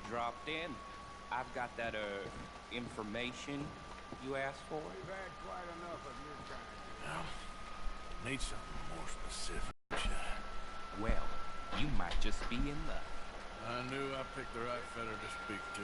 dropped in. I've got that, information you asked for. We've had quite enough of your kind. Well, need something more specific. Well, you might just be in luck. I knew I picked the right fella to speak to.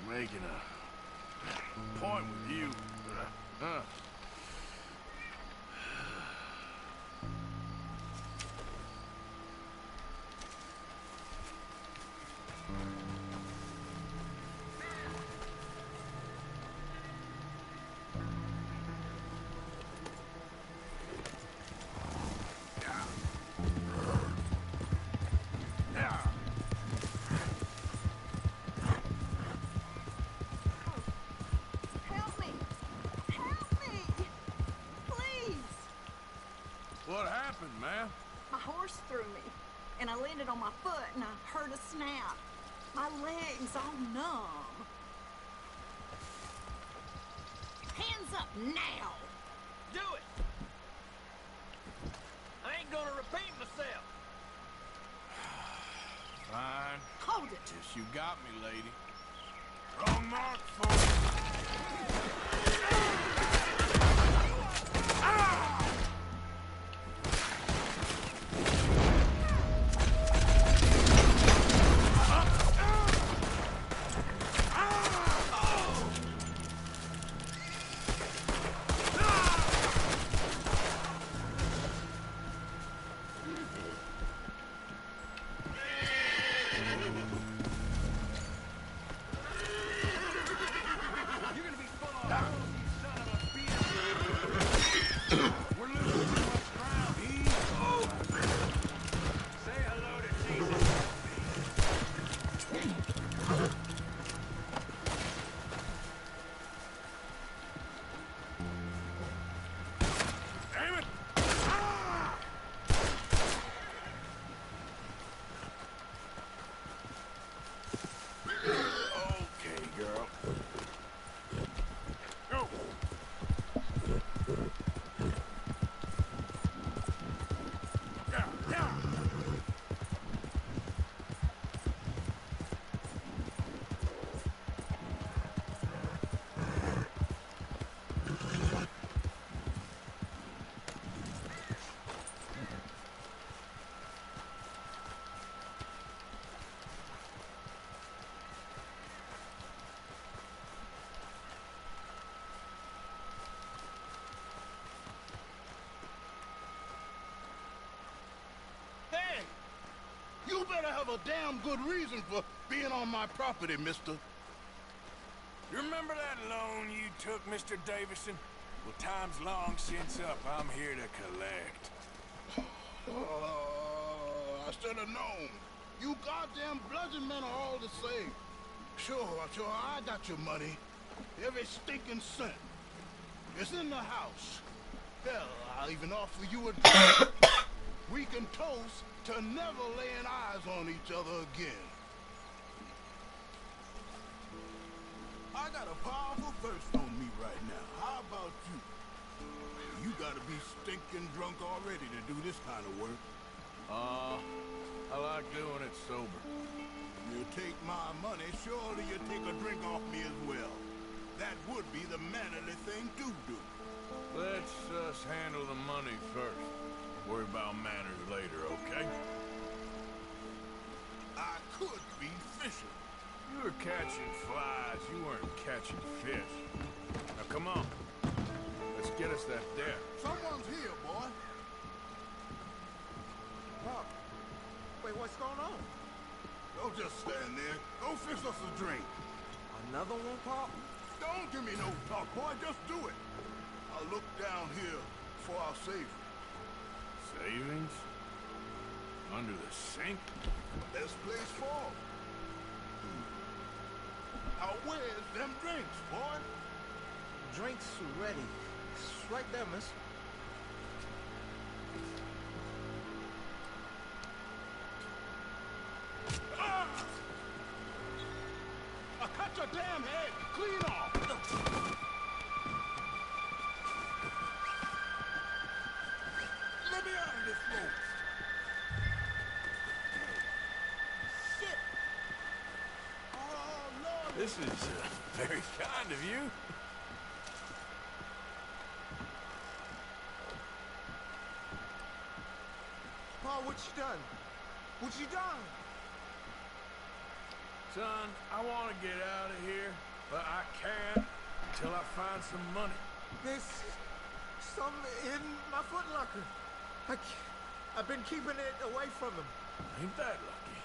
Making a point with you. Huh? What happened, man? My horse threw me, and I landed on my foot, and I heard a snap. My legs all numb. Hands up now! Do it! I ain't gonna repeat myself. Fine. Hold it! Guess you got me, lady. Wrong mark for You're gonna be full on. You better have a damn good reason for being on my property, mister. You remember that loan you took, Mr. Davison? Well, time's long since up. I'm here to collect. I should have known. You goddamn bludgeon men are all the same. Sure, I got your money. Every stinking cent. It's in the house. Hell, I'll even offer you a drink. We can toast to never laying eyes on each other again. I got a powerful thirst on me right now. How about you? You gotta be stinking drunk already to do this kind of work. I like doing it sober. You take my money, surely you take a drink off me as well. That would be the mannerly thing to do. Let's us handle the money first. Worry about manners later, okay? I could be fishing. You were catching flies, you weren't catching fish. Now come on. Let's get us that there. Someone's here, boy. Pop. Wait, what's going on? Don't just stand there. Go fix us a drink. Another one, Pop? Don't give me no talk, boy. Just do it. I'll look down here for our savings. Savings? Under the sink? Best place for 'em. Now where's them drinks, boy? Drinks ready. It's right there, miss. I cut your damn head clean off. Let me out of this room. Shit. Oh, Lord. This is very kind of you. Pa, what you done? What you done? Son, I want to get out of here, but I can't until I find some money. There's some in my footlocker. I've been keeping it away from him. Ain't that lucky?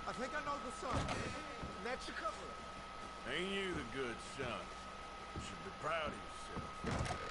I think I know the son. That's your cover. Ain't you the good son? You should be proud of yourself.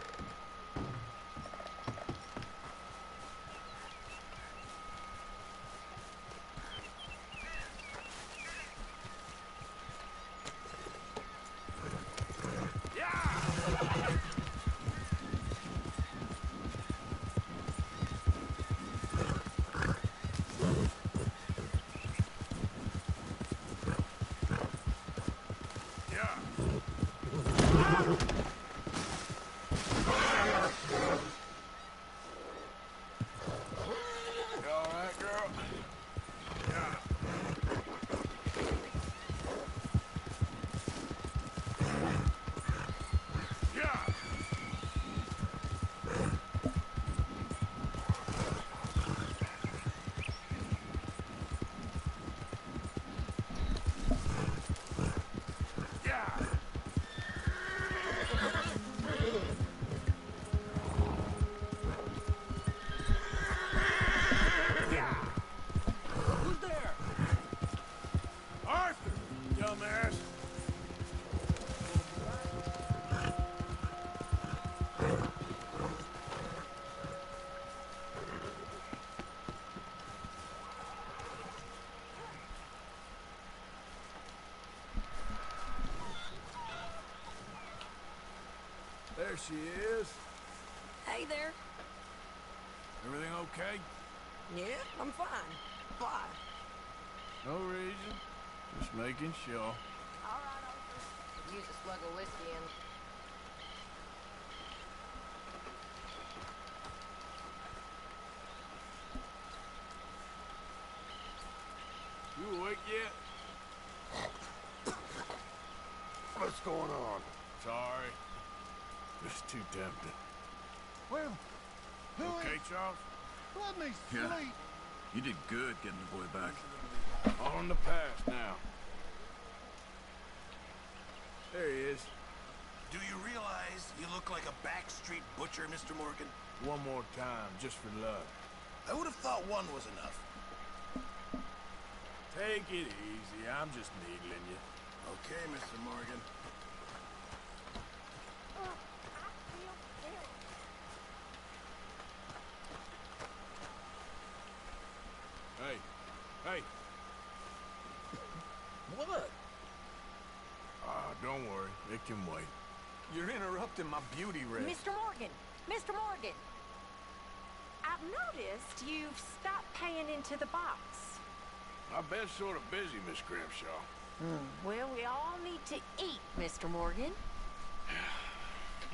There she is. Hey there. Everything okay? Yeah, I'm fine. Why? No reason. Just making sure. All right, Arthur. Use a slug of whiskey and... You awake yet? What's going on? Sorry. Just too tempted. Well, who Okay, Charles? let me Yeah. sleep. You did good getting the boy back. All in the past now. is. Do you realize you look like a backstreet butcher, Mr. Morgan? One more time, just for luck. I would have thought one was enough. Take it easy. I'm just needling you. Okay, Mr. Morgan. Hey. Hey. What? Don't worry. It can wait. You're interrupting my beauty rest. Mr. Morgan! Mr. Morgan! I've noticed you've stopped paying into the box. My bed's sort of busy, Miss Grimshaw. Well, we all need to eat, Mr. Morgan.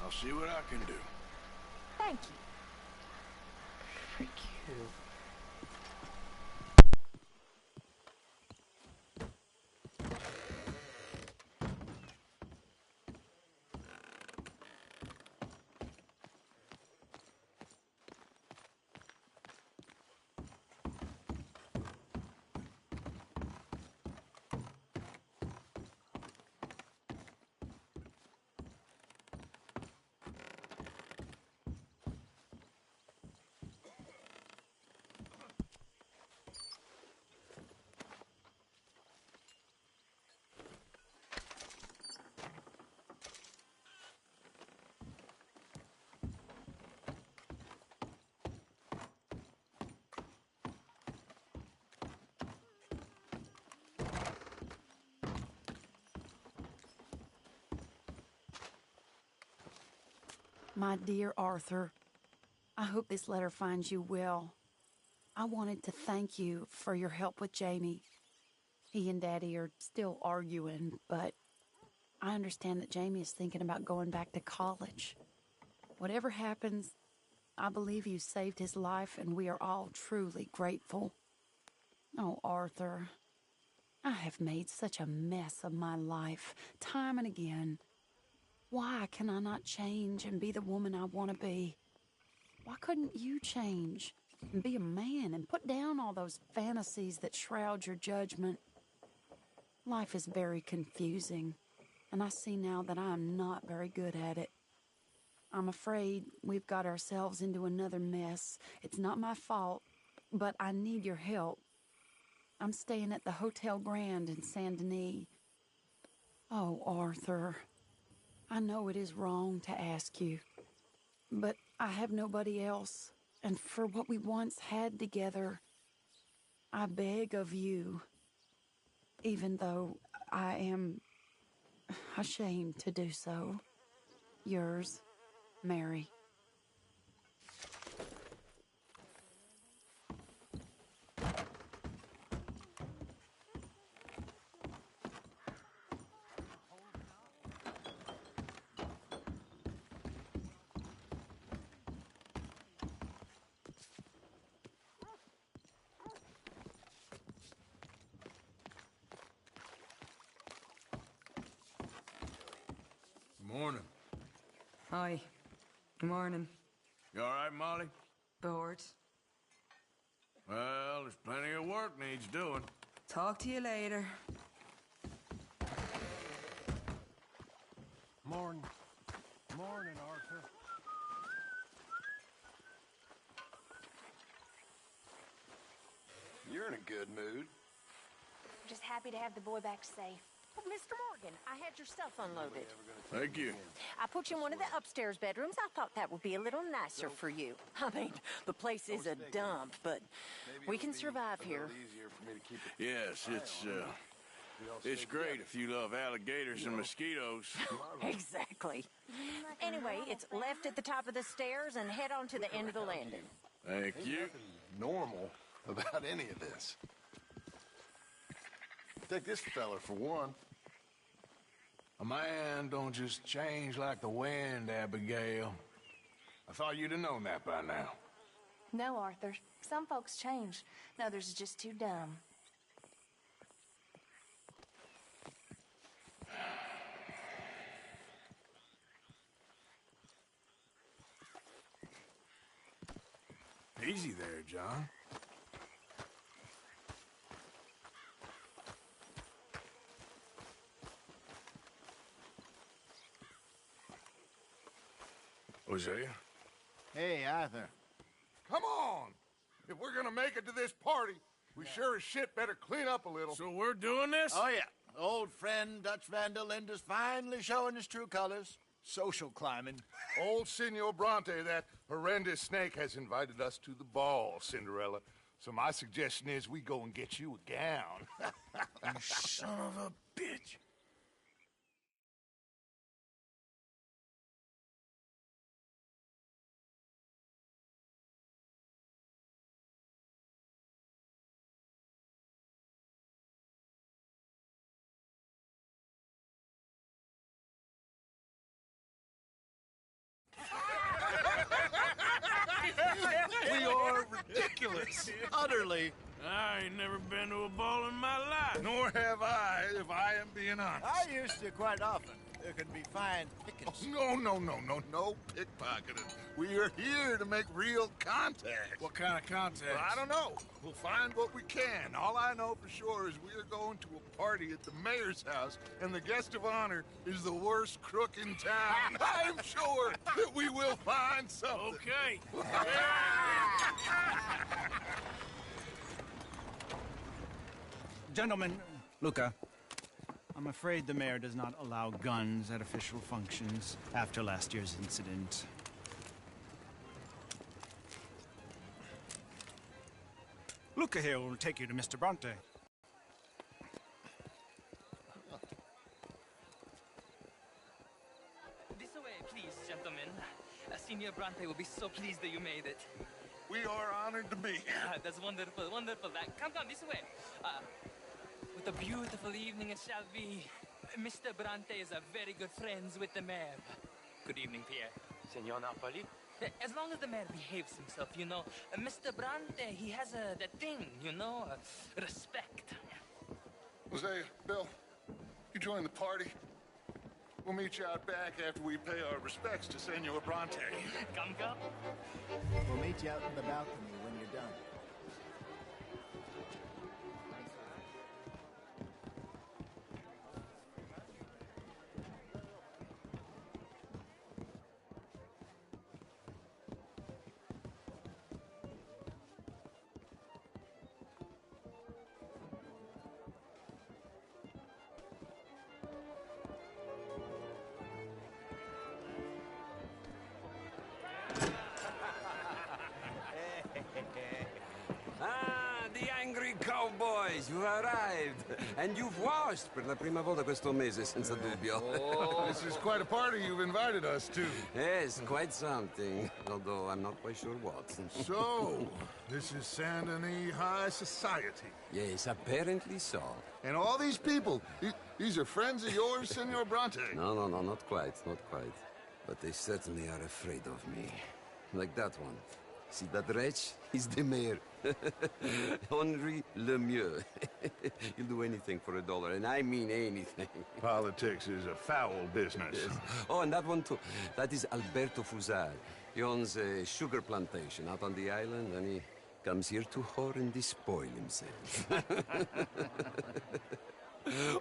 I'll see what I can do. Thank you. Freak you. My dear Arthur, I hope this letter finds you well. I wanted to thank you for your help with Jamie. He and Daddy are still arguing, but I understand that Jamie is thinking about going back to college. Whatever happens, I believe you saved his life, and we are all truly grateful. Oh, Arthur, I have made such a mess of my life, time and again. Why can I not change and be the woman I want to be? Why couldn't you change and be a man and put down all those fantasies that shroud your judgment? Life is very confusing, and I see now that I am not very good at it. I'm afraid we've got ourselves into another mess. It's not my fault, but I need your help. I'm staying at the Hotel Grand in Saint Denis. Oh, Arthur, I know it is wrong to ask you, but I have nobody else, and for what we once had together, I beg of you, even though I am ashamed to do so. Yours, Mary. Morning. Hi. Good morning. You all right, Molly? Bored. Well, there's plenty of work needs doing. Talk to you later. Morning. Morning, Arthur. You're in a good mood. I'm just happy to have the boy back safe. Oh, Mr. Morgan, I had your stuff unloaded. Thank you. I put you in one of the upstairs bedrooms. I thought that would be a little nicer for you. I mean, the place is a dump, but we can survive here. Yes, it's great if you love alligators and mosquitoes. Exactly. Anyway, it's left at the top of the stairs and head on to the end of the landing. Thank you. Normal about any of this. Take this fella for one. A man don't just change like the wind, Abigail. I thought you'd have known that by now. No, Arthur. Some folks change, and others are just too dumb. Easy there, John. Hosea? Hey, Arthur. Come on! If we're gonna make it to this party, we sure as shit better clean up a little. So we're doing this? Oh, yeah. Old friend Dutch Van der Linde's finally showing his true colors. Social climbing. Old Senor Bronte, that horrendous snake, has invited us to the ball, Cinderella. So my suggestion is we go and get you a gown. You son of a bitch. We are ridiculous. Utterly. I ain't never been to a ball in my life. Nor have I, if I am being honest. I used to quite often. There can be fine pickings. Oh, no pickpocketing. We are here to make real contact. What kind of contact? Well, I don't know. We'll find what we can. All I know for sure is we are going to a party at the mayor's house, and the guest of honor is the worst crook in town. I'm sure that we will find something. Okay. Gentlemen, Luca, I'm afraid the mayor does not allow guns at official functions after last year's incident. Luca here will take you to Mr. Bronte. This way, please, gentlemen. Senior Bronte will be so pleased that you made it. We are honored to be here. That's wonderful, wonderful. Come, this way. What a beautiful evening it shall be. Mr. Bronte is a very good friends with the mayor. Good evening, Pierre. Senor Napoli? As long as the mayor behaves himself, you know. Mr. Bronte, he has that thing, you know, respect. Hosea, Bill, you join the party. We'll meet you out back after we pay our respects to Senor Bronte. Come. We'll meet you out in the balcony when you're done. The angry cowboys, you arrived. And you've washed per la prima volta questo mese, senza dubbio. Oh, this is quite a party you've invited us to. Yes, quite something. Although I'm not quite sure what. So, this is Saint Denis High Society. Yes, apparently so. And all these people, these are friends of yours, Senor Bronte? No, not quite. But they certainly are afraid of me. Like that one. See that wretch? He's the mayor. Henri Lemieux. He'll do anything for $1, and I mean anything. Politics is a foul business. Yes. Oh, and that one too. That is Alberto Fusar. He owns a sugar plantation out on the island, and he comes here to whore and despoil himself.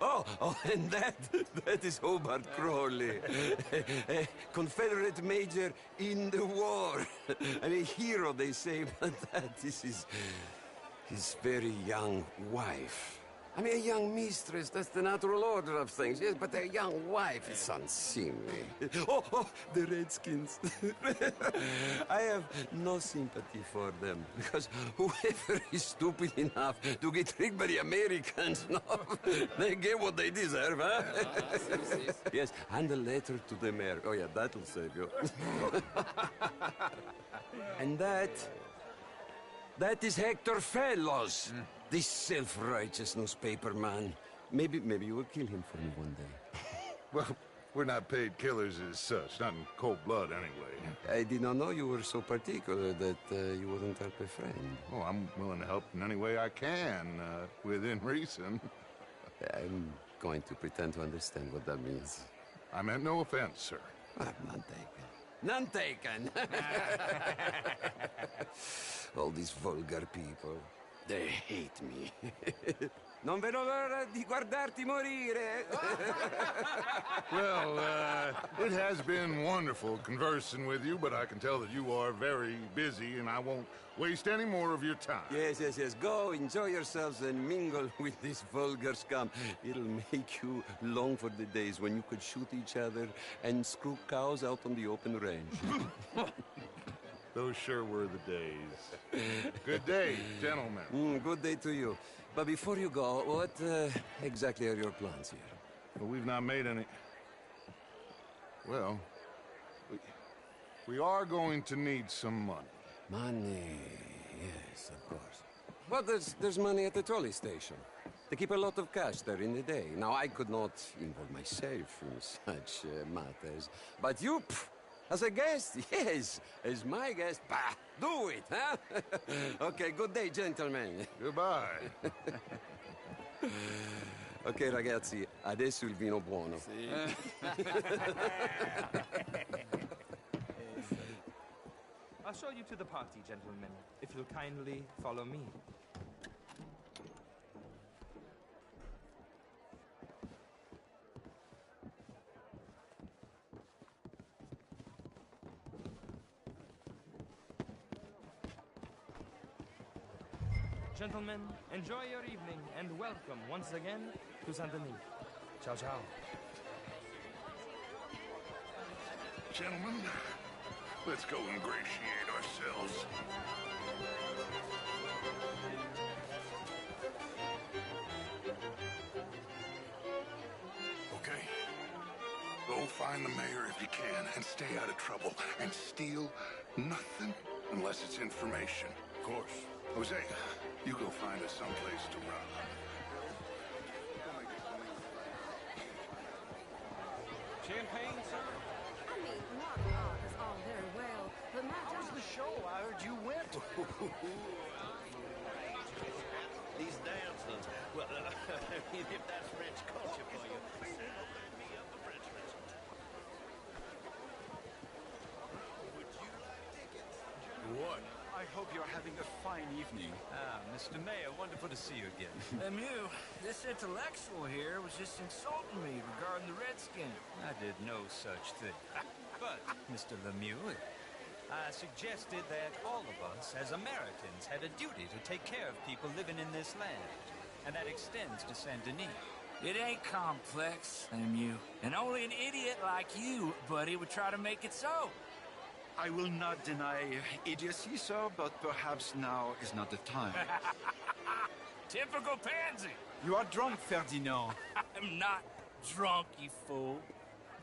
Oh, and that is Hobart Crawley, a Confederate major in the war, and a hero, they say, but that is his very young wife. I mean, a young mistress, that's the natural order of things, yes, but a young wife is unseemly. Oh, the Redskins. I have no sympathy for them, because whoever is stupid enough to get tricked by the Americans, no, they get what they deserve, huh? Yes, and a letter to the mayor. Oh, yeah, that'll save you. And that is Hector Fellows. This self-righteous newspaper man. Maybe you will kill him for me one day. Well, we're not paid killers as such, not in cold blood anyway. I did not know you were so particular that you wouldn't help a friend. Oh, I'm willing to help in any way I can, within reason. I'm going to pretend to understand what that means. I meant no offense, sir. None taken. None taken! All these vulgar people. They hate me. Non vedo l'ora di guardarti morire. Well, it has been wonderful conversing with you, but I can tell that you are very busy, and I won't waste any more of your time. Yes. Go, enjoy yourselves, and mingle with this vulgar scum. It'll make you long for the days when you could shoot each other and screw cows out on the open range. Those sure were the days. Good day, gentlemen. Good day to you. But before you go, what exactly are your plans here? Well, we've not made any... Well, we are going to need some money. Money, yes, of course. But there's money at the trolley station. They keep a lot of cash there in the day. Now, I could not involve myself in such matters. But you, as a guest, yes, as my guest, bah, do it, huh? Okay, good day, gentlemen. Goodbye. Ok, ragazzi, adesso il vino buono. I'll show you to the party, gentlemen, if you'll kindly follow me. Gentlemen, enjoy your evening and welcome once again to Saint Denis. Ciao, ciao. Gentlemen, let's go ingratiate ourselves. Okay. Go find the mayor if you can and stay out of trouble. And steal nothing unless it's information. Of course. Jose, you go find us someplace to rob. Champagne, sir? I mean, Mark is all very well, but my... How was the show? I heard you went. These dancers. Well, if that's French culture for you, remind me of the Frenchman. Would you like tickets? What? I hope you're having a fine evening. Ah, Mr. Mayor, wonderful to see you again. Lemieux, this intellectual here was just insulting me regarding the Redskin. I did no such thing. But, Mr. Lemieux, I suggested that all of us, as Americans, had a duty to take care of people living in this land. And that extends to Saint Denis. It ain't complex, Lemieux. And only an idiot like you, buddy, would try to make it so. I will not deny idiocy, sir, but perhaps now is not the time. Typical pansy. You are drunk, Ferdinand. I'm not drunk, you fool.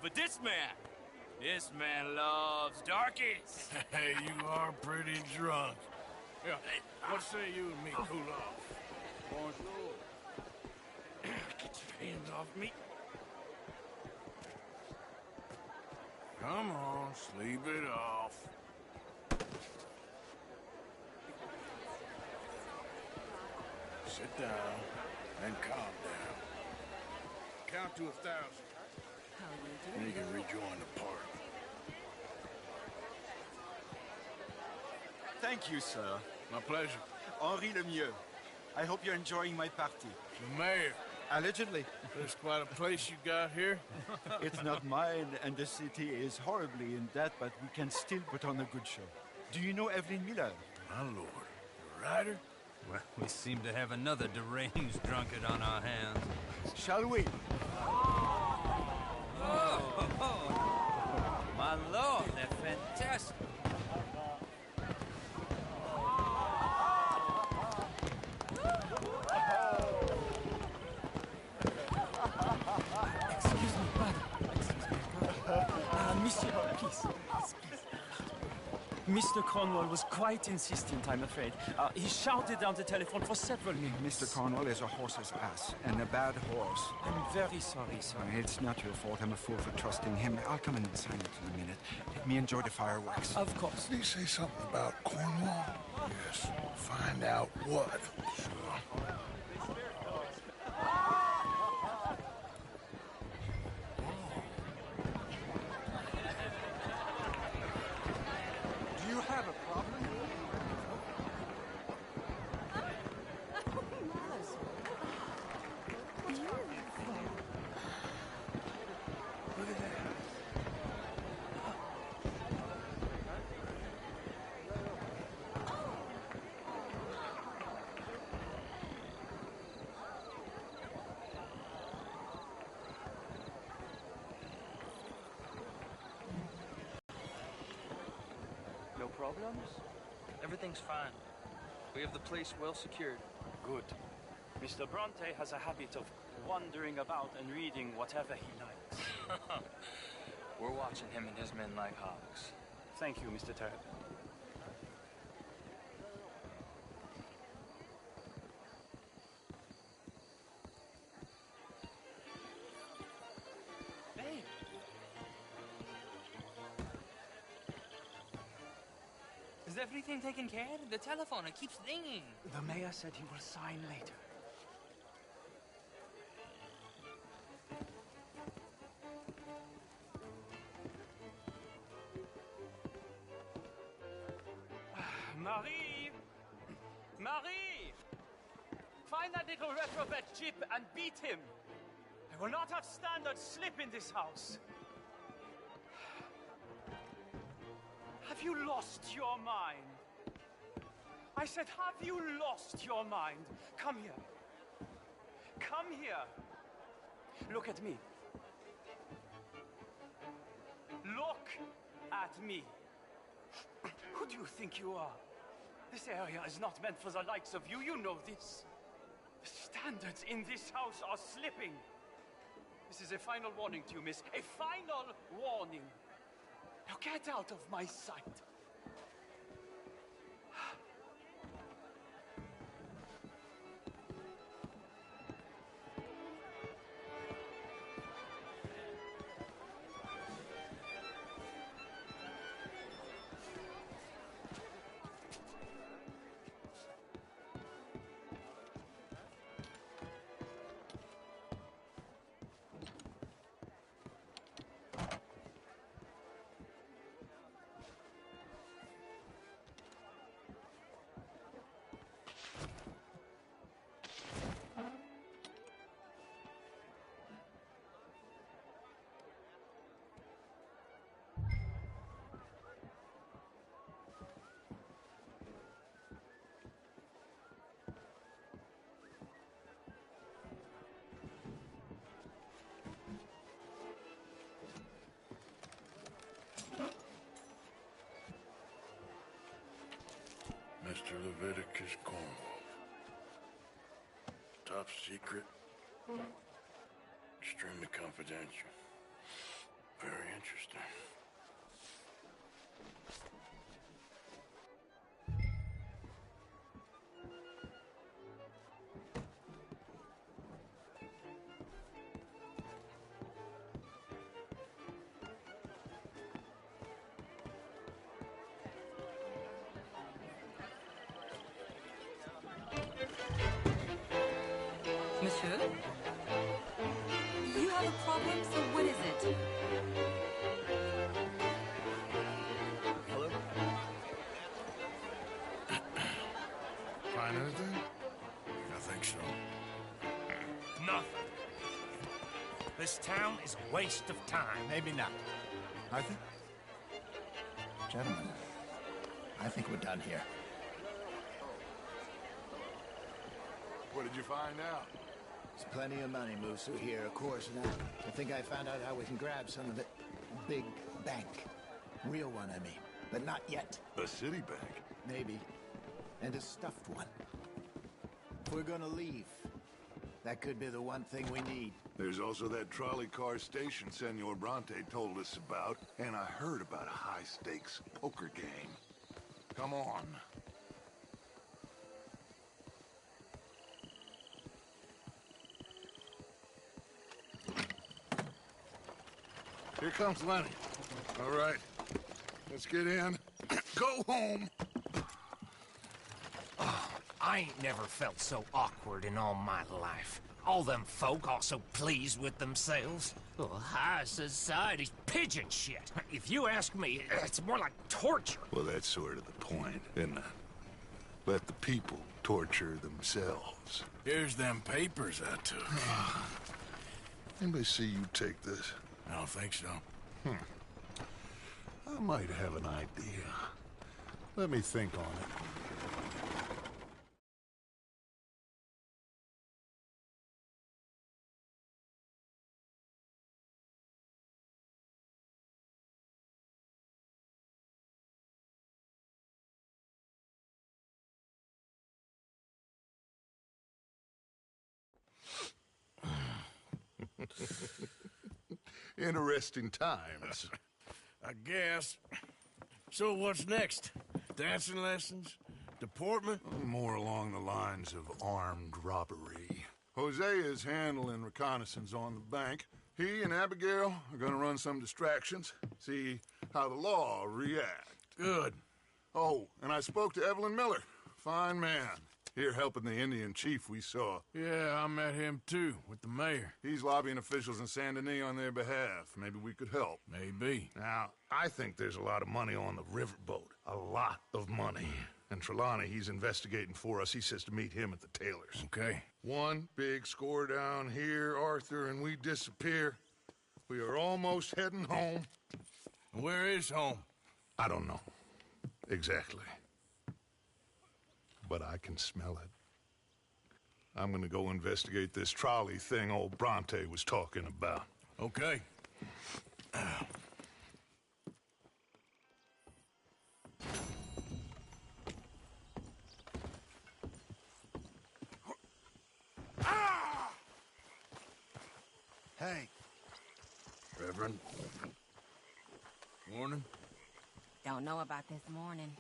But this man loves darkies. Hey, you are pretty drunk. Yeah, what say you and me cool off? Bonjour. Get your hands off me. Come on, sleep it off. Sit down and calm down. Count to 1,000. And you can rejoin the party. Thank you, sir. My pleasure. Henri Lemieux. I hope you're enjoying my party. The mayor. Allegedly. There's quite a place you got here. It's not mine, and the city is horribly in debt, but we can still put on a good show. Do you know Evelyn Miller? My lord. The writer? Well, we seem to have another deranged drunkard on our hands. Shall we? Oh, my lord, they're fantastic. Monsieur, please. Mr. Cornwall was quite insistent, I'm afraid. He shouted down the telephone for several minutes. Mr. Cornwall is a horse's ass, and a bad horse. I'm very sorry, sir. It's not your fault. I'm a fool for trusting him. I'll come in silent in a minute. Let me enjoy the fireworks. Of course. Did he say something about Cornwall? Yes. Find out what. Sure. Do you have a problem? Look problems? Everything's fine. We have the place well secured. Good. Mr. Bronte has a habit of wandering about and reading whatever he likes. We're watching him and his men like hawks. Thank you, Mr. Turb. Hey! Is everything taken care of? The telephone, it keeps ringing. The mayor said he will sign later. Marie! Marie! Find that little reprobate Chip and beat him. I will not have standards slip in this house. Have you lost your mind? I said, have you lost your mind? Come here. Come here. Look at me. Look at me. Who do you think you are? This area is not meant for the likes of you. You know this. The standards in this house are slipping. This is a final warning to you, miss. A final warning. Now get out of my sight. Mr. Leviticus Cornwall. Top secret. Extremely confidential. Very interesting. Monsieur? You have a problem, so what is it? Hello? Find anything? I think so. Nothing. This town is a waste of time. Maybe not. Arthur? Gentlemen, I think we're done here. What did you find out? There's plenty of money moves through here, of course, and I think I found out how we can grab some of it. Big bank. Real one, I mean. But not yet. A city bank? Maybe. And a stuffed one. If we're gonna leave, that could be the one thing we need. There's also that trolley car station Senor Bronte told us about, and I heard about a high-stakes poker game. Come on. Here comes Lenny. All right, let's get in. Go home. Oh, I ain't never felt so awkward in all my life. All them folk all so pleased with themselves. Oh, high society's pigeon shit. If you ask me, it's more like torture. Well, that's sort of the point, isn't it? Let the people torture themselves. Here's them papers I took. Anybody see you take this? I don't think so. I might have an idea. Let me think on it. Interesting times. I guess. So what's next? Dancing lessons? Deportment? More along the lines of armed robbery. Hosea is handling reconnaissance on the bank. He and Abigail are gonna run some distractions, see how the law react. Good. Oh, and I spoke to Evelyn Miller. Fine man. Here helping the Indian chief we saw. Yeah, I met him too, with the mayor. He's lobbying officials in Saint Denis on their behalf. Maybe we could help. Maybe. Now, I think there's a lot of money on the riverboat. A lot of money. And Trelawney, he's investigating for us. He says to meet him at the Taylors. Okay. One big score down here, Arthur, and we disappear. We are almost heading home. Where is home? I don't know. Exactly. But I can smell it. I'm gonna go investigate this trolley thing old Bronte was talking about. Okay. Hey. Reverend. Morning. Don't know about this morning.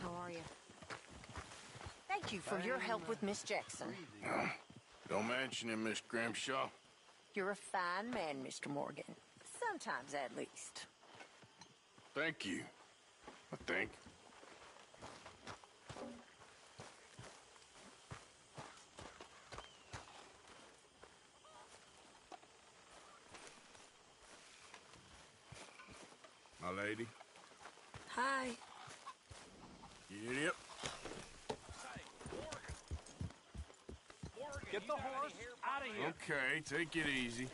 How are you? Thank you for your help with Miss Jackson. Don't mention him, Miss Grimshaw. You're a fine man, Mr. Morgan. Sometimes, at least. Thank you. I think. My lady. Hi. Yep. Get the horse out of here. Okay, take it easy.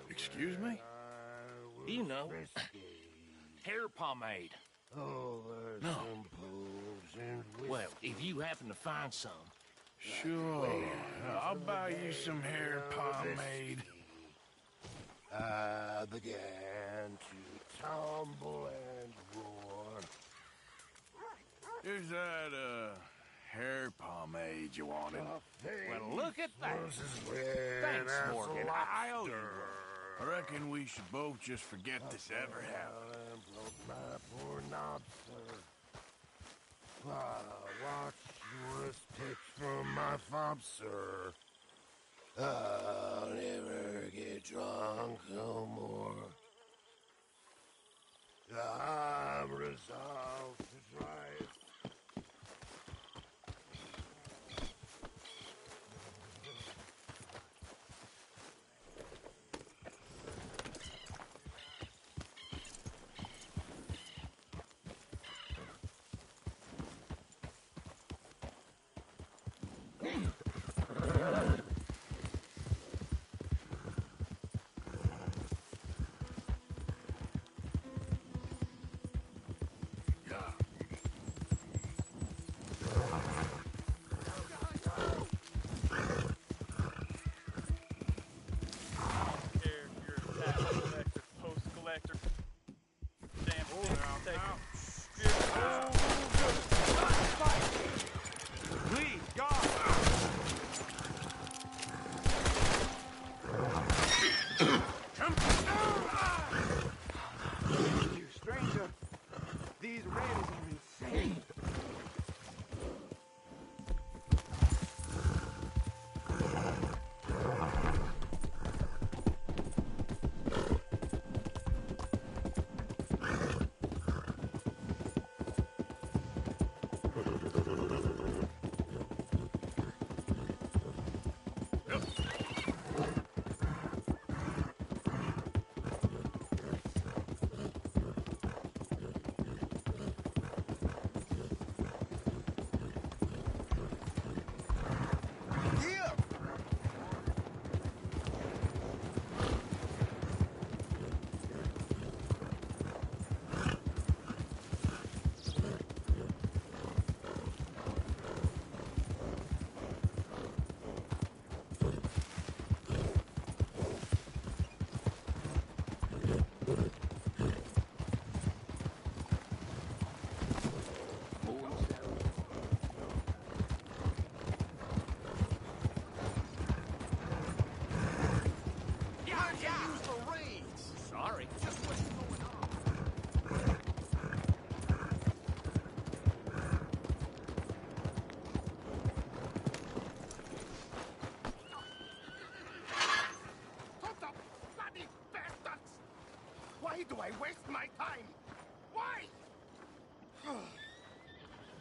Excuse me? You know, hair pomade. Oh, No. some pools and Well, if you happen to find some. Sure. I'll buy you some hair pomade. I began to tumble and roar. Is that, hair pomade you wanted? Well, look at that. Thanks, Morgan. I owe you. I reckon we should both just forget this ever happened. Broke my poor knob, sir. Watch your sticks from my fob, sir. I'll never get drunk no more. I'm resolved to try it.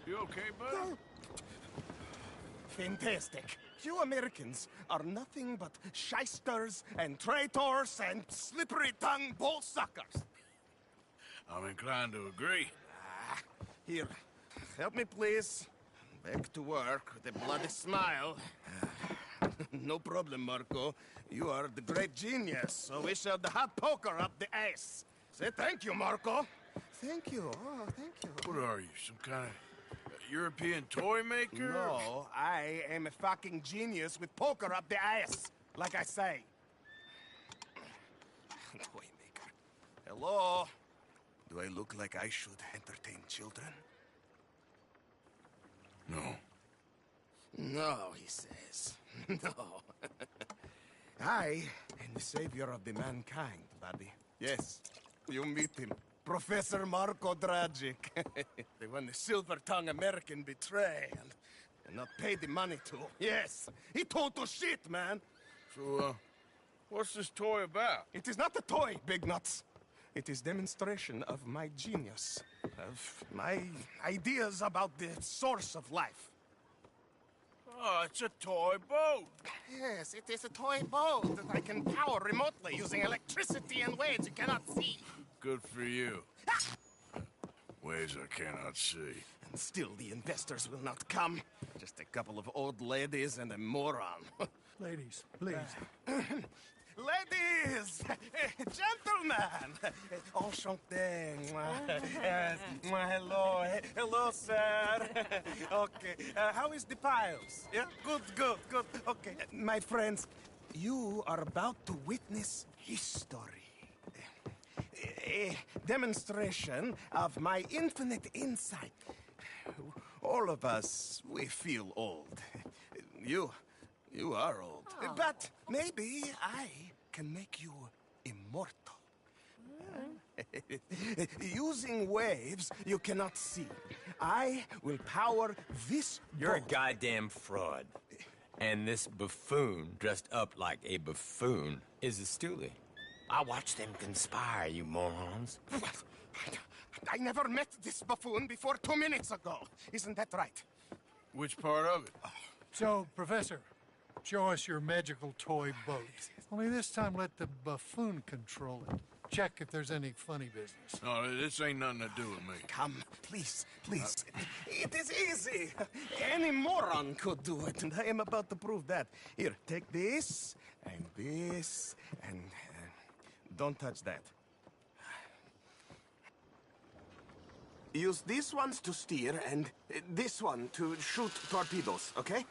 You okay, bud? Fantastic. You Americans are nothing but shysters and traitors and slippery-tongued bull suckers. I'm inclined to agree. Here, help me, please. Back to work with a bloody smile. No problem, Marco. You are the great genius, so we shall the hot poker up the ass. Say thank you, Marco. Thank you. Oh, thank you. What are you, some kind of European toy maker? No, I am a fucking genius with poker up the ass, like I say. Toy maker. Hello? Do I look like I should entertain children? No. No, he says. No. I am the savior of the mankind, buddy. Yes, you meet him. Professor Marco Dragic. The one the silver-tongued American betray and not pay the money to. Yes, he total shit, man. So, what's this toy about? It is not a toy, Big Nuts. It is demonstration of my genius, of my ideas about the source of life. Oh, it's a toy boat. Yes, it is a toy boat that I can power remotely using electricity in ways you cannot see. Good for you. Ways I cannot see. And still the investors will not come. Just a couple of old ladies and a moron. Ladies, please. Ladies! Gentlemen! Enchanté. Hello. Hello, sir. Okay. How is the piles? Yeah? Good. Okay. My friends, you are about to witness history. A demonstration of my infinite insight. All of us, we feel old. You are old. Oh. But maybe I can make you immortal. Using waves you cannot see, I will power this You're boat. a goddamn fraud. And this buffoon, dressed up like a buffoon, is a stoolie. I watched them conspire, you morons. I never met this buffoon before 2 minutes ago. Isn't that right? Which part of it? So, Professor, show us your magical toy boat. Only this time let the buffoon control it. Check if there's any funny business. No, this ain't nothing to do with me. Come, please. It is easy. Any moron could do it, and I am about to prove that. Here, take this, and don't touch that. Use these ones to steer, and this one to shoot torpedoes, okay?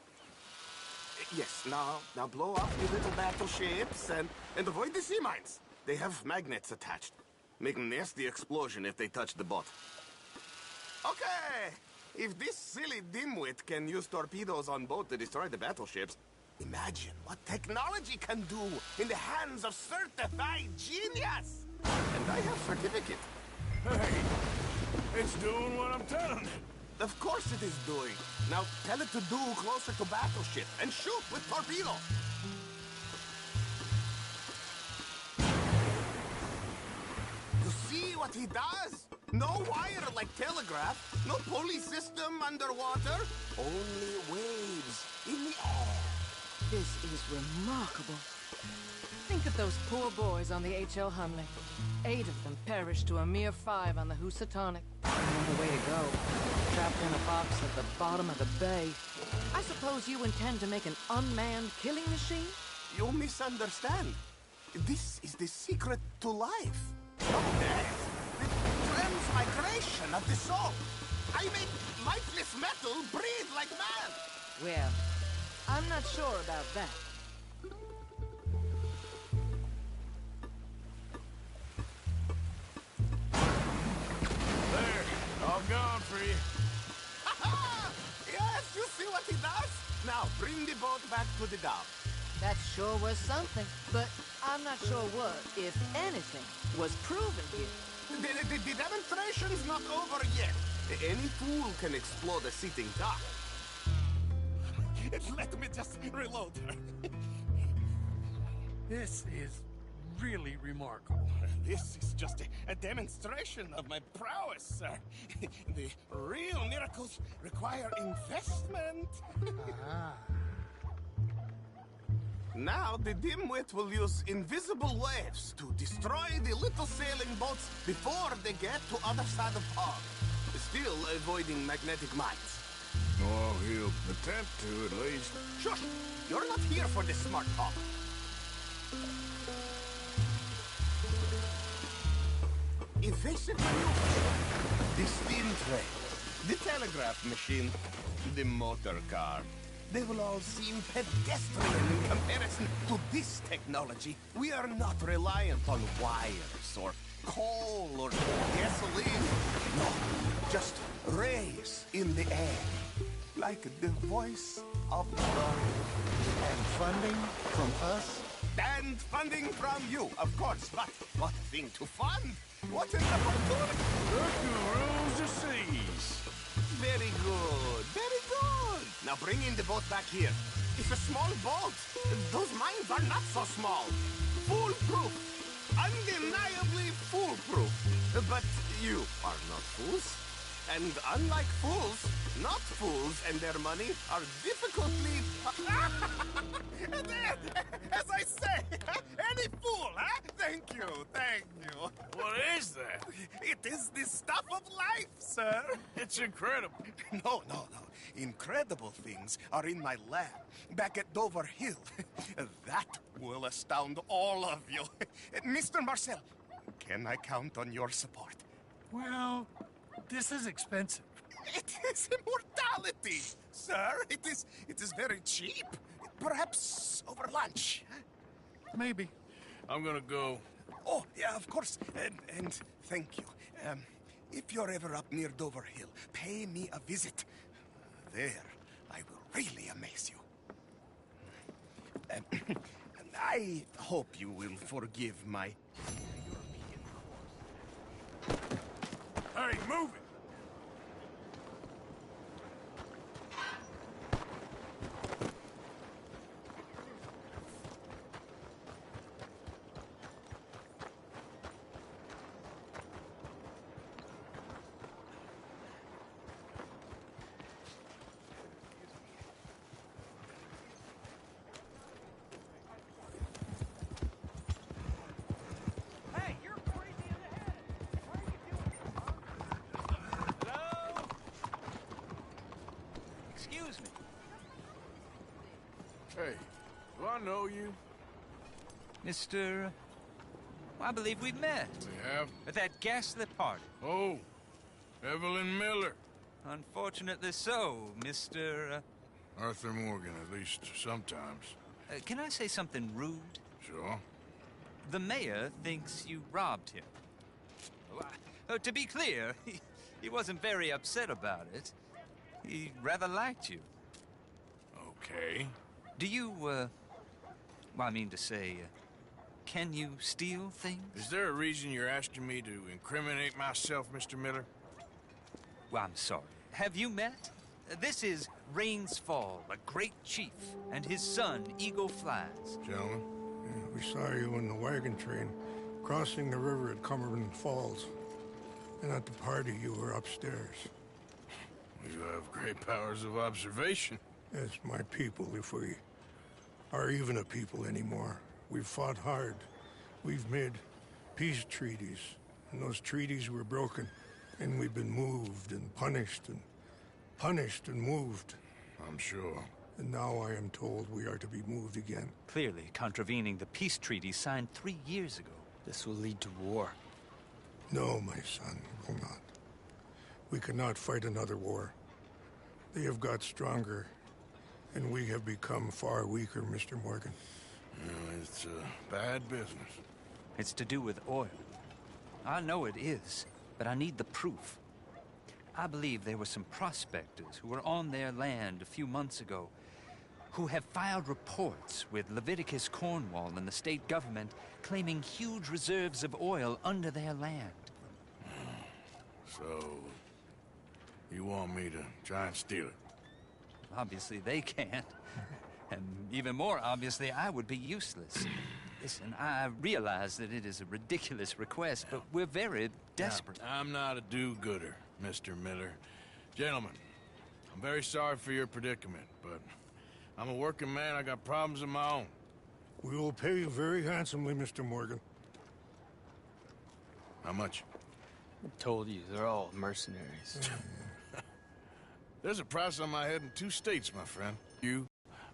Yes, now blow up your little battleships, and avoid the sea mines. They have magnets attached. Make a nasty explosion if they touch the boat. Okay! If this silly dimwit can use torpedoes on boat to destroy the battleships, imagine what technology can do in the hands of certified genius! And I have certificate. Hey, it's doing what I'm telling it. Of course it is doing. Now tell it to do closer to battleship and shoot with torpedo. You see what he does? No wire like telegraph, no pulley system underwater, only waves in the air. This is remarkable. Think of those poor boys on the H.L. Hunley. 8 of them perished to a mere 5 on the Housatonic. What a way to go. Trapped in a box at the bottom of the bay. I suppose you intend to make an unmanned killing machine? You misunderstand. This is the secret to life. Not death. The transmigration of the soul. I make lifeless metal breathe like man. Well, I'm not sure about that. There, all gone for you. Yes, you see what he does? Now, bring the boat back to the dock. That sure was something, but I'm not sure what, if anything, was proven here. The demonstration's not over yet. Any fool can explode a sitting dock. Let me just reload her. This is really remarkable. This is just a demonstration of my prowess, sir. The real miracle miracles require investment. Now the dimwit will use invisible waves to destroy the little sailing boats before they get to other side of pond, still avoiding magnetic mines. Oh, he'll attempt to, at least. Shush! You're not here for this smart talk. Evasive maneuver. The steam train. The telegraph machine. The motor car. They will all seem pedestrian in comparison to this technology. We are not reliant on wires or coal or gasoline. No, just rays in the air. Like the voice of God. And funding from us? And funding from you, of course. But what thing to fund? What an opportunity! Look who rules the seas. Very good, very good. Now bring in the boat back here. It's a small boat. Those mines are not so small. Foolproof. Undeniably foolproof. But you are not fools. And unlike fools, not fools and their money are difficultly... As I say, any fool, huh? Thank you, thank you. What is that? It is the stuff of life, sir. It's incredible. No. Incredible things are in my lab, back at Dover Hill. That will astound all of you. Mr. Marcel, can I count on your support? Well, this is expensive. It is immortality, sir. It is very cheap. Perhaps over lunch. Maybe. I'm gonna go. Oh, yeah, of course. And thank you. If you're ever up near Dover Hill, pay me a visit. There, I will really amaze you. I hope you will forgive my... Hey, move it! Excuse me. Hey, do I know you? Mr. I believe we've met. We have? At that ghastly party. Oh, Evelyn Miller. Unfortunately so, Mr. Arthur Morgan, at least sometimes. Can I say something rude? Sure. The mayor thinks you robbed him. To be clear, he wasn't very upset about it. He rather liked you. Okay. Do you, well, I mean to say, can you steal things? Is there a reason you're asking me to incriminate myself, Mr. Miller? Well, I'm sorry. Have you met? This is Rains Fall, a great chief, and his son, Eagle Flies. Gentlemen? Yeah, we saw you in the wagon train crossing the river at Cumberland Falls. And at the party, you were upstairs. You have great powers of observation. Yes, my people, if we are even a people anymore. We've fought hard. We've made peace treaties. And those treaties were broken. And we've been moved and punished and moved. I'm sure. And now I am told we are to be moved again. Clearly contravening the peace treaty signed 3 years ago. This will lead to war. No, my son, it will not. We cannot fight another war. They have got stronger, and we have become far weaker, Mr. Morgan. It's bad business. It's to do with oil. I know it is, but I need the proof. I believe there were some prospectors who were on their land a few months ago who have filed reports with Leviticus Cornwall and the state government claiming huge reserves of oil under their land. So, you want me to try and steal it? Obviously they can't. And even more obviously, I would be useless. Listen, I realize that it is a ridiculous request, but we're very desperate. Now, I'm not a do-gooder, Mr. Miller. Gentlemen, I'm very sorry for your predicament, but I'm a working man. I got problems of my own. We will pay you very handsomely, Mr. Morgan. How much? I told you, they're all mercenaries. There's a price on my head in 2 states, my friend.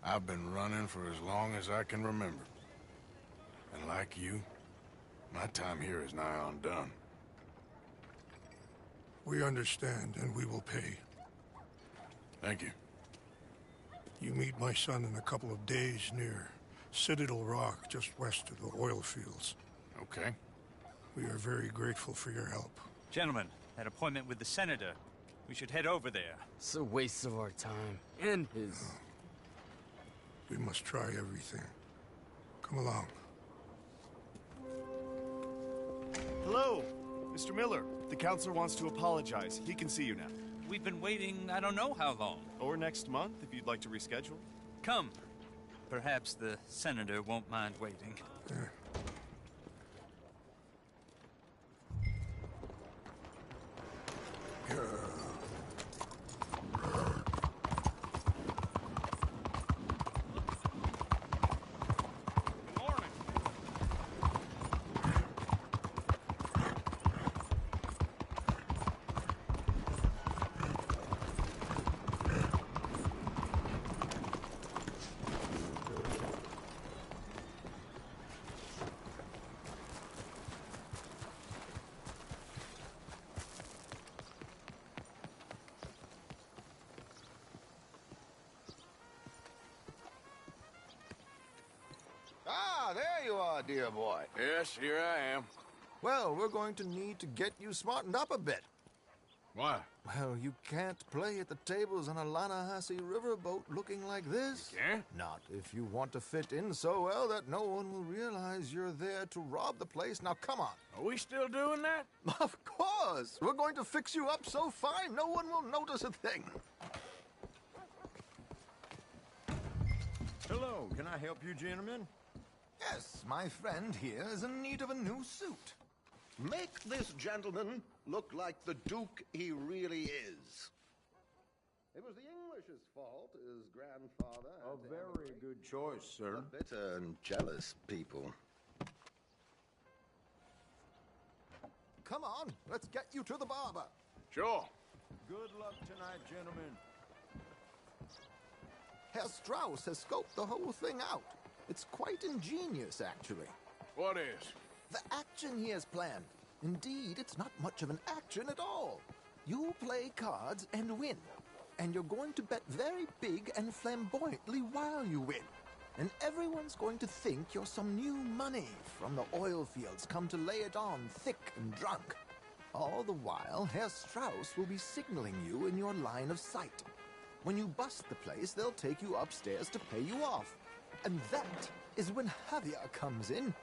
I've been running for as long as I can remember. And like you, my time here is nigh on done. We understand, and we will pay. Thank you. You meet my son in a couple of days near Citadel Rock, just west of the oil fields. Okay. We are very grateful for your help. Gentlemen, that appointment with the senator. We should head over there. It's a waste of our time. And his. We must try everything. Come along. Hello, Mr. Miller. The counselor wants to apologize. He can see you now. We've been waiting I don't know how long. Or next month, if you'd like to reschedule. Come. Perhaps the senator won't mind waiting. Ah, there you are, dear boy. Yes, here I am. Well, we're going to need to get you smartened up a bit. Why? Well, you can't play at the tables on a Lannahechee riverboat looking like this. You can't? Not if you want to fit in so well that no one will realize you're there to rob the place. Now, come on. Are we still doing that? Of course. We're going to fix you up so fine no one will notice a thing. Hello, can I help you, gentlemen? Yes, my friend here is in need of a new suit. Make this gentleman look like the Duke he really is. It was the English's fault, his grandfather... A very good choice, sir. A bitter and jealous people. Come on, let's get you to the barber. Sure. Good luck tonight, gentlemen. Herr Strauss has scoped the whole thing out. It's quite ingenious, actually. What is? The action he has planned. Indeed, it's not much of an action at all. You play cards and win. And you're going to bet very big and flamboyantly while you win. And everyone's going to think you're some new money from the oil fields come to lay it on thick and drunk. All the while, Herr Strauss will be signaling you in your line of sight. When you bust the place, they'll take you upstairs to pay you off. And that is when Javier comes in,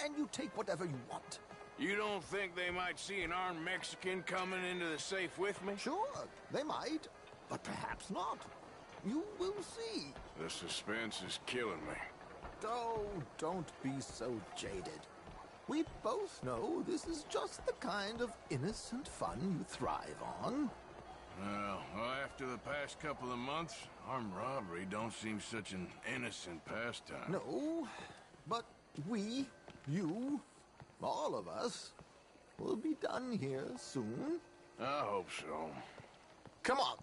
and you take whatever you want. You don't think they might see an armed Mexican coming into the safe with me? Sure, they might, but perhaps not. You will see. The suspense is killing me. Oh, don't be so jaded. We both know this is just the kind of innocent fun you thrive on. Well, after the past couple of months, armed robbery don't seem such an innocent pastime. No, but we, you, all of us, will be done here soon. I hope so. Come on.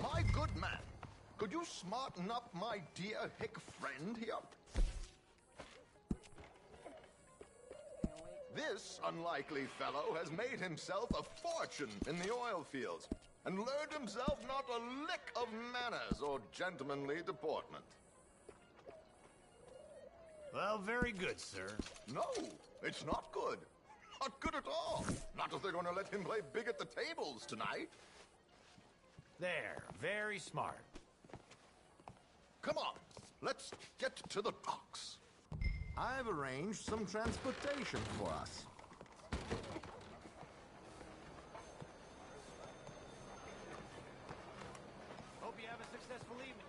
My good man, could you smarten up my dear hick friend here? This unlikely fellow has made himself a fortune in the oil fields and learned himself not a lick of manners or gentlemanly deportment. Well, very good, sir. No, it's not good. Not good at all. Not if they're going to let him play big at the tables tonight. There, very smart. Come on, let's get to the docks. I've arranged some transportation for us. Hope you have a successful evening.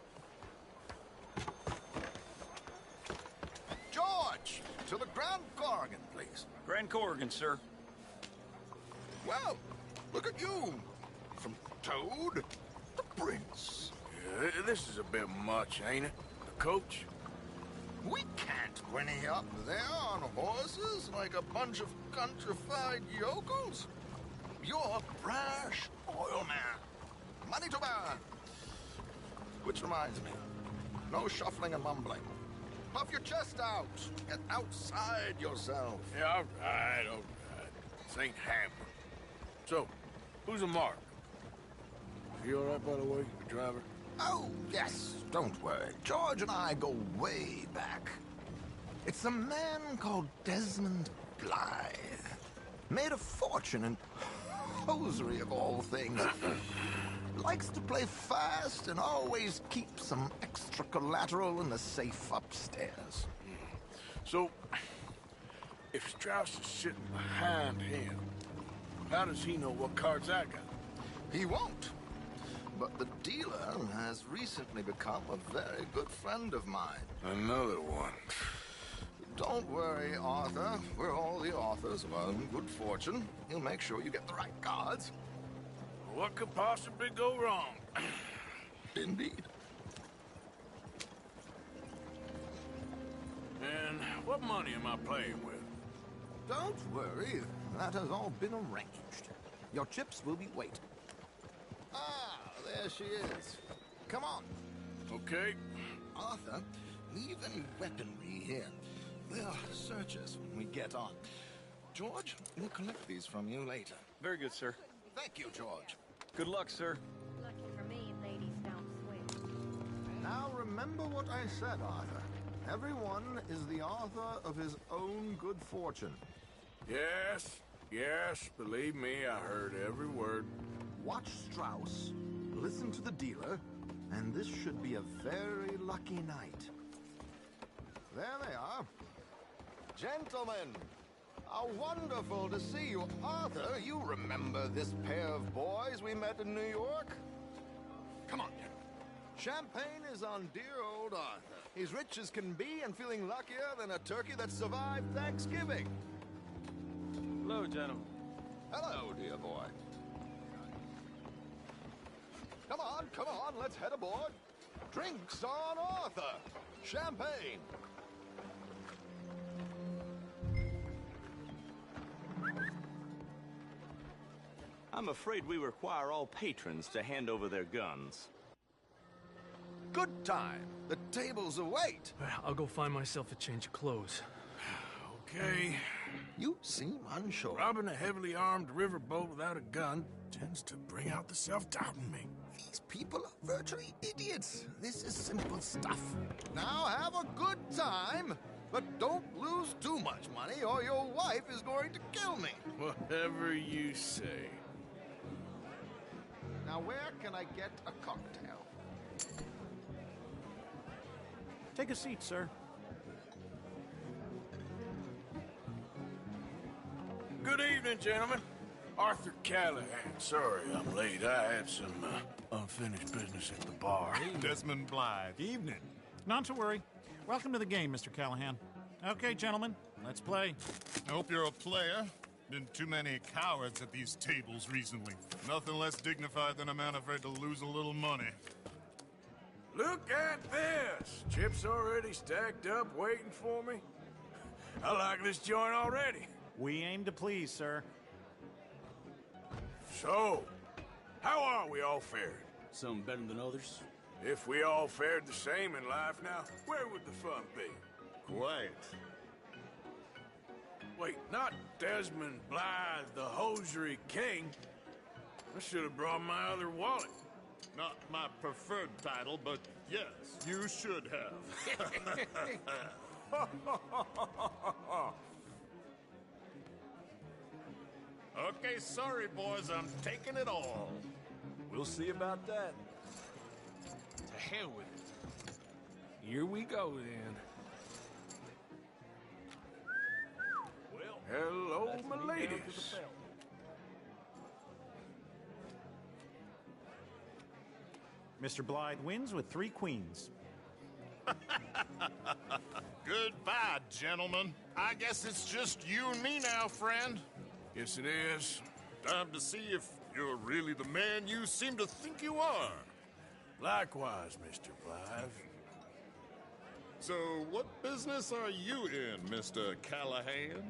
George, to the Grand Corrigan, please. Grand Corrigan, sir. Well, look at you. From Toad to Prince. Yeah, this is a bit much, ain't it? The coach? We can't whinny up there on horses like a bunch of countrified yokels. You're a brash oil man. Money to burn. Which reminds me, no shuffling and mumbling. Puff your chest out. Get outside yourself. Yeah, all right. This ain't happening. So, who's a mark? You all right, by the way, the driver? Oh, yes. Don't worry. George and I go way back. It's a man called Desmond Blythe. Made a fortune in hosiery of all things. Likes to play fast and always keeps some extra collateral in the safe upstairs. So, if Strauss is sitting behind him, how does he know what cards I got? He won't. But the dealer has recently become a very good friend of mine. Another one. Don't worry, Arthur. We're all the authors of our own good fortune. He'll make sure you get the right cards. What could possibly go wrong? Indeed. And what money am I playing with? Don't worry. That has all been arranged. Your chips will be waiting. Ah, there she is. Come on. Okay. Arthur, leave any weaponry here. They'll search us when we get on. George, we'll collect these from you later. Very good, sir. Thank you, George. Good luck, sir. Lucky for me, ladies don't swim. Now remember what I said, Arthur. Everyone is the author of his own good fortune. Yes, believe me, I heard every word. Watch Strauss, listen to the dealer, and this should be a very lucky night. There they are. Gentlemen, how wonderful to see you. Arthur, you remember this pair of boys we met in New York? Come on, champagne is on dear old Arthur. He's rich as can be and feeling luckier than a turkey that survived Thanksgiving. Hello, gentlemen. Hello, dear boy. Come on, let's head aboard. Drinks on Arthur. Champagne. I'm afraid we require all patrons to hand over their guns. Good time. The tables await. I'll go find myself a change of clothes. Okay. You seem unsure. Robbing a heavily armed riverboat without a gun tends to bring out the self-doubt in me. These people are virtually idiots. This is simple stuff. Now have a good time, but don't lose too much money or your wife is going to kill me. Whatever you say. Now where can I get a cocktail? Take a seat, sir. Good evening, gentlemen. Arthur Callahan. Sorry I'm late. I had some unfinished business at the bar. Desmond Blythe. Evening. Not to worry. Welcome to the game, Mr. Callahan. Okay, gentlemen, let's play. I hope you're a player. Been too many cowards at these tables recently. Nothing less dignified than a man afraid to lose a little money. Look at this! Chips already stacked up, waiting for me. I like this joint already. We aim to please, sir. So, how are we all fared? Some better than others. If we all fared the same in life now, where would the fun be? Quiet. Wait, not Desmond Blythe, the hosiery king. I should have brought my other wallet. Not my preferred title, but yes, you should have. Okay, sorry, boys, I'm taking it all. We'll see about that. To hell with it. Here we go, then. Well, hello, my ladies. Mr. Blythe wins with 3 queens. Goodbye, gentlemen. I guess it's just you and me now, friend. Yes, it is. Time to see if you're really the man you seem to think you are. Likewise, Mr. Blythe. So, what business are you in, Mr. Callahan?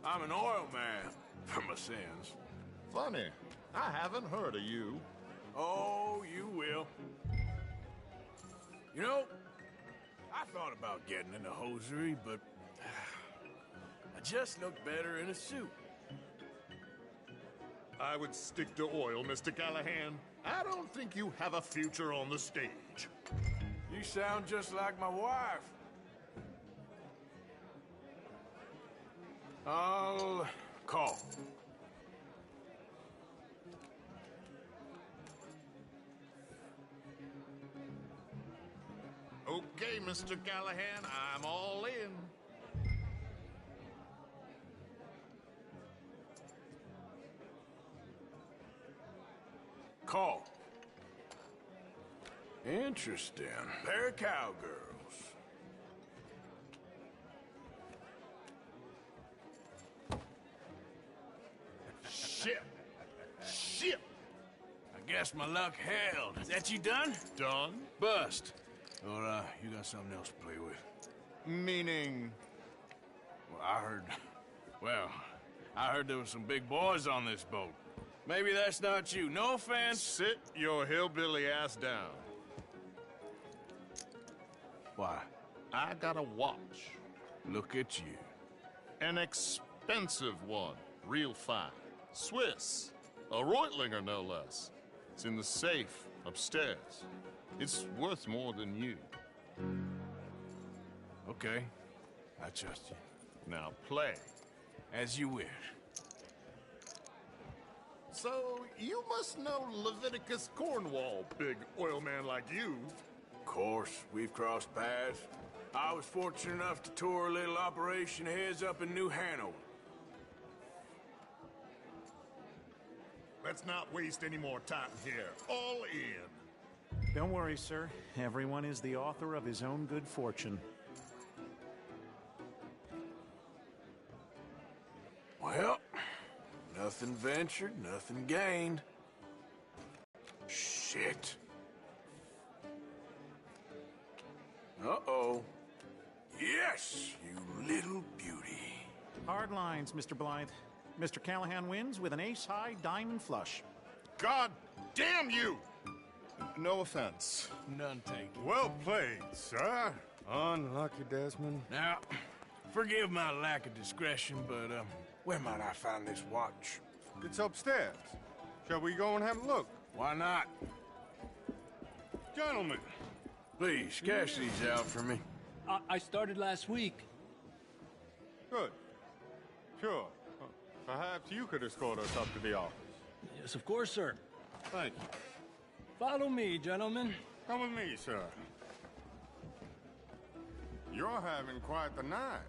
I'm an oil man, for my sins. Funny, I haven't heard of you. Oh, you will. You know, I thought about getting into hosiery, but I just look better in a suit. I would stick to oil, Mr. Callahan. I don't think you have a future on the stage. You sound just like my wife. I'll call. Okay, Mr. Callahan, I'm all in. Call. Interesting. Pair of cowgirls. Shit. Shit. I guess my luck held. Is that you done? Done? Bust. Or, you got something else to play with? Meaning? Well, I heard there was some big boys on this boat. Maybe that's not you. No offense. Sit your hillbilly ass down. Why? I got a watch. Look at you. An expensive one. Real fine. Swiss. A Reutlinger, no less. It's in the safe upstairs. It's worth more than you. Okay. I trust you. Now play. As you wish. So, you must know Leviticus Cornwall, big oil man like you. Of course, we've crossed paths. I was fortunate enough to tour a little operation of his up in New Hanover. Let's not waste any more time here. All in. Don't worry, sir. Everyone is the author of his own good fortune. Well, nothing ventured, nothing gained. Shit. Uh-oh. Yes, you little beauty. Hard lines, Mr. Blythe. Mr. Callahan wins with an ace-high diamond flush. God damn you! No offense. None taken. Well played, sir. Unlucky, Desmond. Now, forgive my lack of discretion, but, where might I find this watch? It's upstairs. Shall we go and have a look? Why not? Gentlemen. Please, cash these out for me. I started last week. Good. Sure. Perhaps you could escort us up to the office. Yes, of course, sir. Thank you. Follow me, gentlemen. Come with me, sir. You're having quite the night.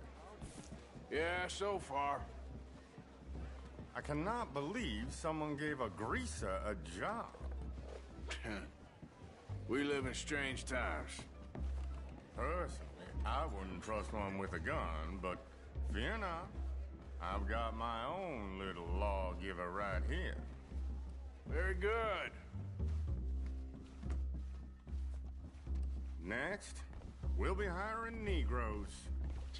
Yeah, so far. I cannot believe someone gave a greaser a job. We live in strange times. Personally, I wouldn't trust one with a gun, but fear not. I've got my own little lawgiver right here. Very good. Next, we'll be hiring Negroes.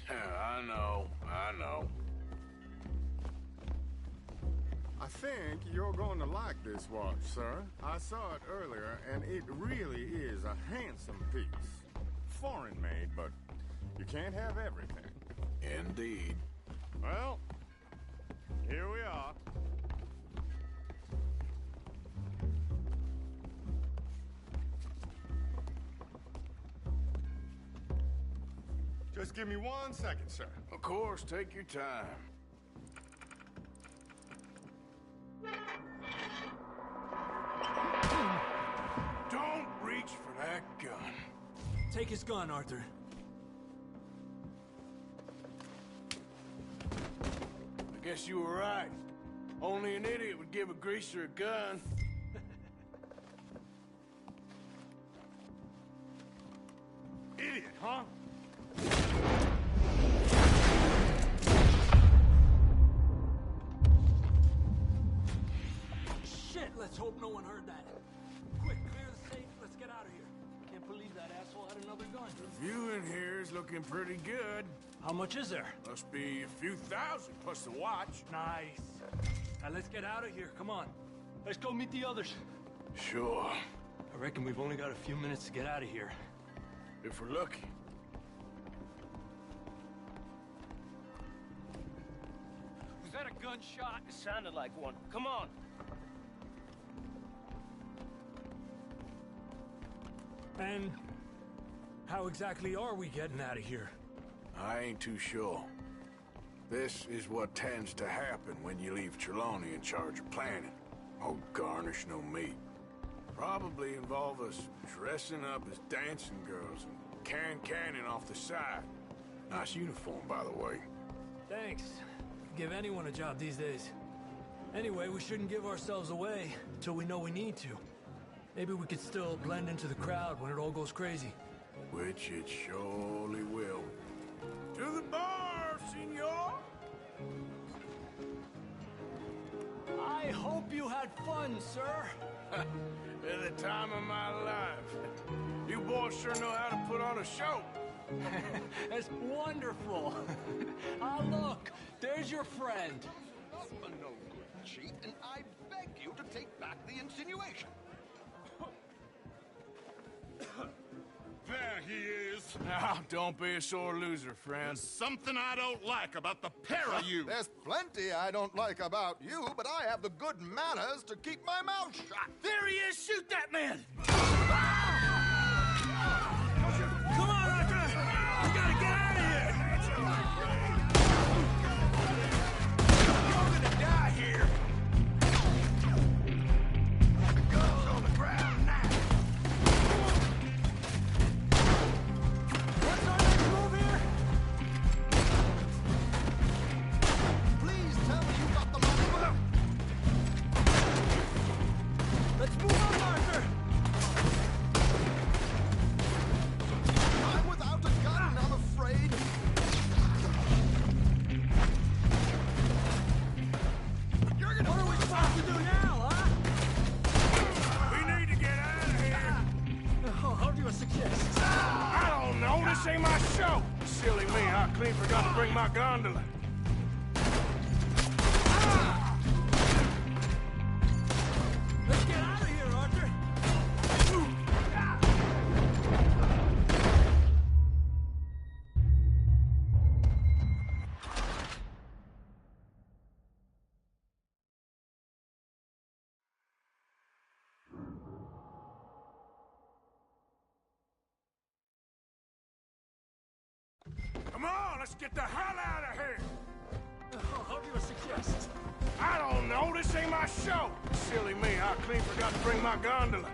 I know. I think you're going to like this watch, sir. I saw it earlier, and it really is a handsome piece. Foreign made, but you can't have everything. Indeed. Well, here we are. Just give me 1 second, sir. Of course, take your time. Don't reach for that gun. Take his gun, Arthur. I guess you were right. Only an idiot would give a greaser a gun. Idiot, huh? View in here is looking pretty good. How much is there? Must be a few thousand plus the watch. Nice. Now let's get out of here. Come on. Let's go meet the others. Sure. I reckon we've only got a few minutes to get out of here. If we're lucky. Was that a gunshot? It sounded like one. Come on. And how exactly are we getting out of here? I ain't too sure. This is what tends to happen when you leave Trelawney in charge of planning. Oh, garnish no meat. Probably involve us dressing up as dancing girls and cannon off the side. Nice uniform, by the way. Thanks. Give anyone a job these days. Anyway, we shouldn't give ourselves away until we know we need to. Maybe we could still blend into the crowd when it all goes crazy. Which it surely will. To the bar, senor! I hope you had fun, sir. At the time of my life. You boys sure know how to put on a show. That's wonderful. Ah, look, there's your friend. A no-good cheat, and I beg you to take back the insinuation. There he is. Now, don't be a sore loser, friend. There's something I don't like about the pair of you. There's plenty I don't like about you, but I have the good manners to keep my mouth shut. There he is! Shoot that man! Come on, Arthur! We gotta get out of here! You're gonna die here! The gun's on the ground now! What's our next move here? Please tell me you got the money. Let's move on, Arthur! I'm without a gun, I'm afraid. What are we supposed to do now, huh? We need to get out of here! How do you suggest? I don't know, this ain't my show! Silly me, I clean forgot to bring my gondola. Let's get out of here, Arthur! Come on, let's get the hell out of here! How do you suggest? I don't know, this ain't my show! Silly me, I clean forgot to bring my gondola.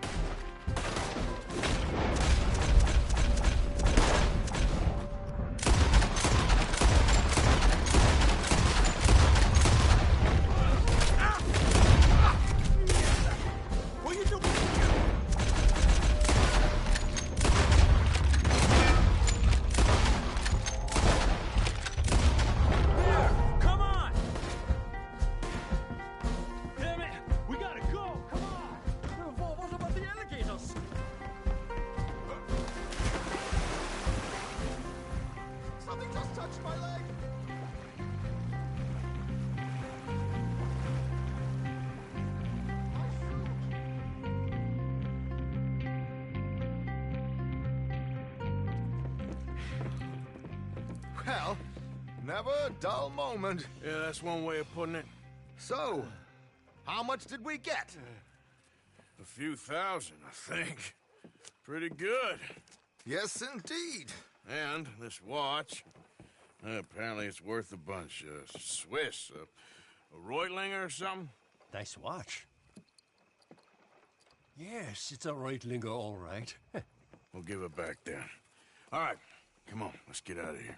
What are you doing? There! Come on! Damn it! We gotta go! Come on! What about the alligators? Something just touched my leg. Well, never a dull moment. Yeah, that's one way of putting it. So, how much did we get? A few thousand, I think. Pretty good. Yes, indeed. And this watch, apparently it's worth a bunch. Swiss, a Reutlinger or something? Nice watch. Yes, it's a Reutlinger, all right. We'll give it back then. All right, come on, let's get out of here.